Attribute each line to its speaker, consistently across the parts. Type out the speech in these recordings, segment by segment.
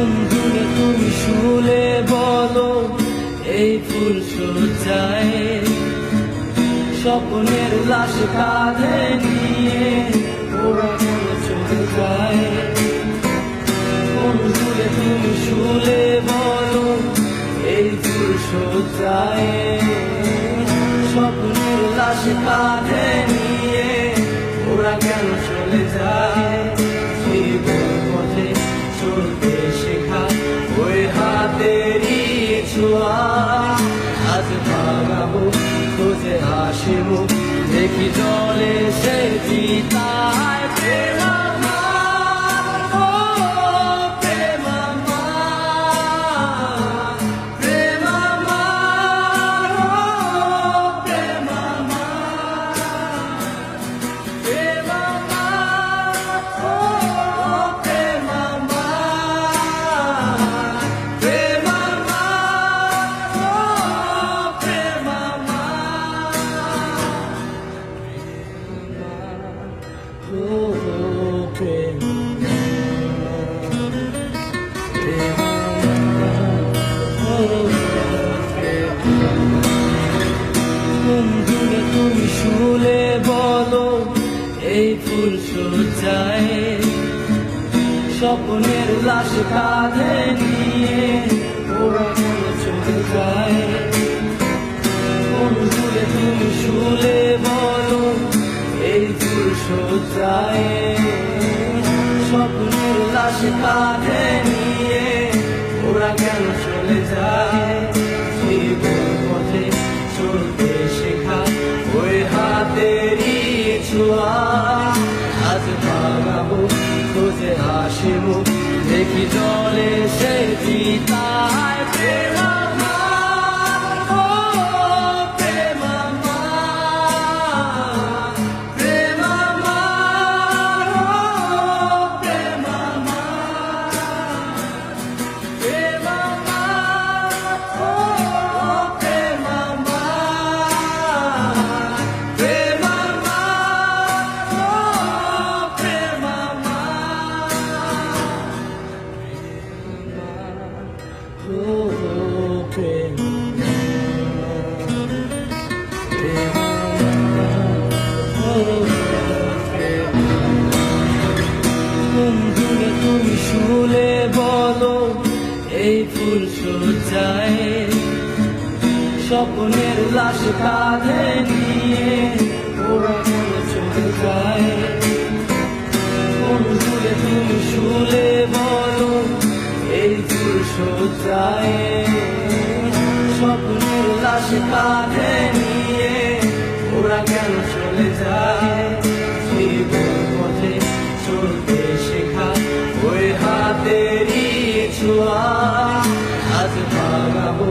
Speaker 1: বন্ধুরে তুমি শুলে বলো, এই ফুল সজ্জায় স্বপ্নের লাশ কাঁধে নিয়ে ওরা কেন চলে যায়। বন্ধুরে তুমি শুলে বলো, এই ফুল সজ্জায় স্বপ্নের লাশ কাঁধে নিয়ে ওরা কেন চলে যায়। জীবন পথে চলতে শেখা ওই হাতেরই ছোঁয়া, আজ ভাঙাবো খোঁজে হাসি মুখ, দেখি জলে সে চিতায়। প্রেম আমার, ও প্রেম আমার, প্রেম আমার, ও প্রেম আমার, প্রেম আমার, ও প্রেম আমার, প্রেম আমার, ও প্রেম আমার, ও প্রেম। বন্ধুরে তুমি শুলে বলো, এই ফুল সজ্জায় স্বপ্নের লাশ কাঁধে নিয়ে ওরা কেন চলে যায়। বন্ধুরে তুমি শুলে বলো, এই ফুল সজ্জায় স্বপ্নের লাশ কাঁধে নিয়ে ওরা কেন চলে যায়। জীবন পথে চলতে শেখা ওই হাতেরই ছোঁয়া, আজ ভাঙাবো খোঁজে হাসি মুখ, দেখি জলে সে চিতায়। প্রেম আমার, ও প্রেম আমার, প্রেম আমার, ও প্রেম আমার, প্রেম আমার, ও প্রেম আমার, প্রেম আমার, ও প্রেম আমার, ও প্রেম। বন্ধুরে তুমি শুলে বলো, এই ফুল সজ্জায় স্বপ্নের লাশ কাঁধে নিয়ে ওরা কেন চলে যায়। বন্ধুরে তুমি শুলে বলো, এই ফুল সজ্জায় স্বপ্নের লাশ কাঁধে নিয়ে ওরা কেন চলে যায়। জীবন পথে চলতে শেখা ওই হাতেরই ছোঁয়া, আজ ভাঙাবো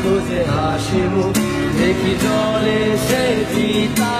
Speaker 1: খোঁজে হাসি মুখ, দেখি জলে সে চিতা।